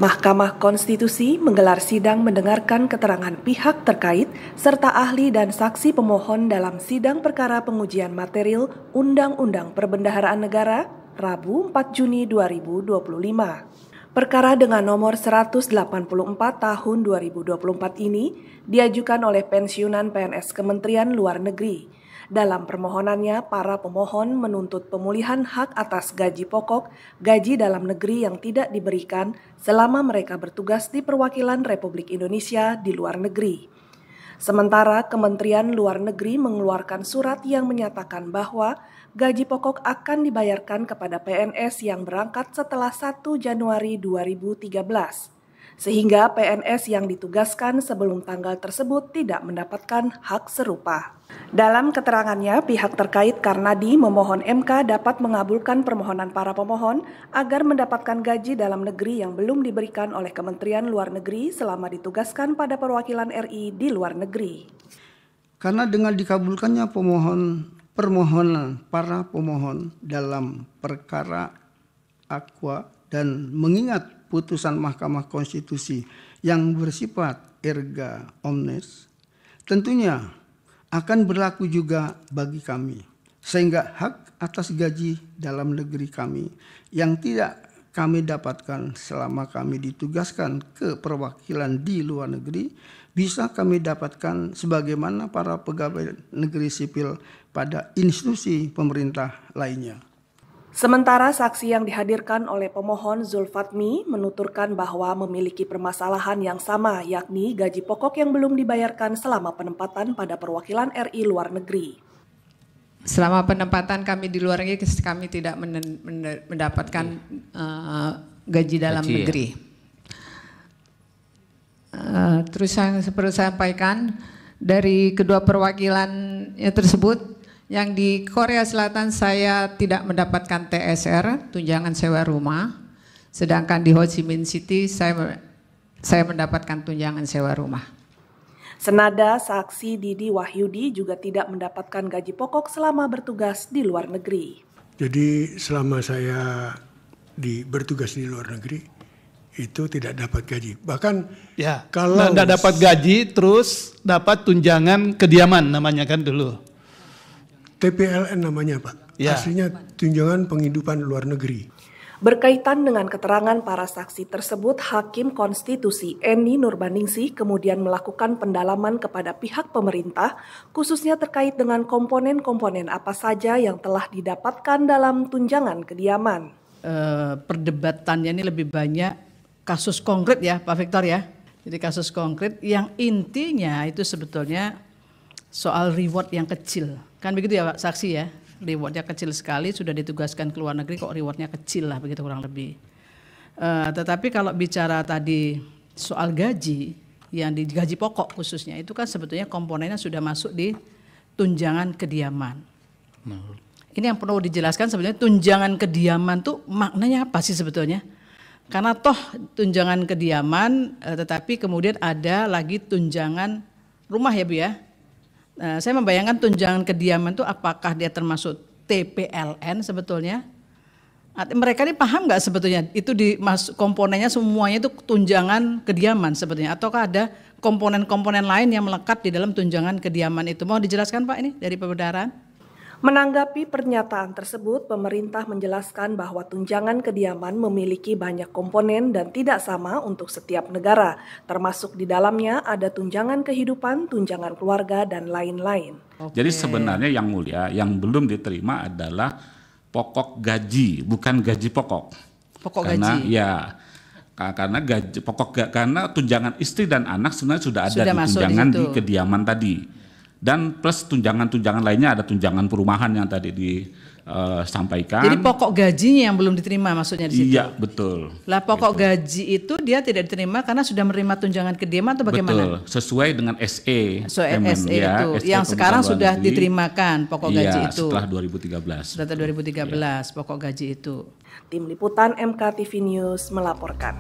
Mahkamah Konstitusi menggelar sidang mendengarkan keterangan pihak terkait serta ahli dan saksi pemohon dalam sidang perkara pengujian material Undang-Undang Perbendaharaan Negara Rabu 4 Juni 2025. Perkara dengan nomor 184 tahun 2024 ini diajukan oleh pensiunan PNS Kementerian Luar Negeri. Dalam permohonannya, para pemohon menuntut pemulihan hak atas gaji pokok, gaji dalam negeri yang tidak diberikan selama mereka bertugas di perwakilan Republik Indonesia di luar negeri. Sementara Kementerian Luar Negeri mengeluarkan surat yang menyatakan bahwa gaji pokok akan dibayarkan kepada PNS yang berangkat setelah 1 Januari 2013. Sehingga PNS yang ditugaskan sebelum tanggal tersebut tidak mendapatkan hak serupa. Dalam keterangannya, pihak terkait Karnadi memohon MK dapat mengabulkan permohonan para pemohon agar mendapatkan gaji dalam negeri yang belum diberikan oleh Kementerian Luar Negeri selama ditugaskan pada perwakilan RI di luar negeri. Karena dengan dikabulkannya permohonan para pemohon dalam perkara Aqua dan mengingat putusan Mahkamah Konstitusi yang bersifat erga omnes, tentunya akan berlaku juga bagi kami, sehingga hak atas gaji dalam negeri kami yang tidak kami dapatkan selama kami ditugaskan ke perwakilan di luar negeri bisa kami dapatkan sebagaimana para pegawai negeri sipil pada institusi pemerintah lainnya. Sementara saksi yang dihadirkan oleh pemohon Zulfatmi menuturkan bahwa memiliki permasalahan yang sama, yakni gaji pokok yang belum dibayarkan selama penempatan pada perwakilan RI luar negeri. Selama penempatan kami di luar negeri, kami tidak mendapatkan gaji dalam negeri. Terus yang seperti saya sampaikan, dari kedua perwakilan tersebut, yang di Korea Selatan saya tidak mendapatkan TSR, tunjangan sewa rumah. Sedangkan di Ho Chi Minh City saya mendapatkan tunjangan sewa rumah. Senada saksi Didi Wahyudi juga tidak mendapatkan gaji pokok selama bertugas di luar negeri. Jadi selama saya bertugas di luar negeri itu tidak dapat gaji. Bahkan ya, kalau tidak dapat gaji terus dapat tunjangan kediaman namanya kan dulu. TPLN namanya Pak, ya. Aslinya tunjangan penghidupan luar negeri. Berkaitan dengan keterangan para saksi tersebut, Hakim Konstitusi Eni Nurbaningsih kemudian melakukan pendalaman kepada pihak pemerintah, khususnya terkait dengan komponen-komponen apa saja yang telah didapatkan dalam tunjangan kediaman. Perdebatannya ini lebih banyak kasus konkret ya Pak Victor ya. Jadi kasus konkret yang intinya itu sebetulnya soal reward yang kecil. Kan begitu ya Pak saksi ya, rewardnya kecil sekali, sudah ditugaskan ke luar negeri kok rewardnya kecil lah begitu kurang lebih. Tetapi kalau bicara tadi soal gaji, yang di gaji pokok khususnya itu kan sebetulnya komponennya sudah masuk di tunjangan kediaman. Ini yang perlu dijelaskan sebenarnya tunjangan kediaman tuh maknanya apa sih sebetulnya? Karena toh tunjangan kediaman tetapi kemudian ada lagi tunjangan rumah ya Bu ya. Saya membayangkan tunjangan kediaman itu apakah dia termasuk TPLN sebetulnya? Mereka ini paham nggak sebetulnya itu komponennya semuanya itu tunjangan kediaman sebetulnya? Ataukah ada komponen-komponen lain yang melekat di dalam tunjangan kediaman itu? Mau dijelaskan Pak ini dari Perbendaharaan? Menanggapi pernyataan tersebut, pemerintah menjelaskan bahwa tunjangan kediaman memiliki banyak komponen dan tidak sama untuk setiap negara, termasuk di dalamnya ada tunjangan kehidupan, tunjangan keluarga, dan lain-lain. Jadi sebenarnya yang mulia, yang belum diterima adalah pokok gaji, bukan gaji pokok. Pokok karena, gaji? Ya, karena gaji pokok, karena tunjangan istri dan anak sebenarnya sudah ada di tunjangan di kediaman tadi. Dan plus tunjangan-tunjangan lainnya, ada tunjangan perumahan yang tadi disampaikan. Jadi pokok gajinya yang belum diterima maksudnya di situ? Iya, betul. Lah pokok gaji itu dia tidak diterima karena sudah menerima tunjangan kediaman atau bagaimana? Betul, sesuai dengan SE. SE ya, itu, SE yang sekarang sudah negeri. Diterimakan pokok gaji itu? Setelah 2013. Setelah 2013 pokok gaji itu. Tim Liputan MK TV News melaporkan.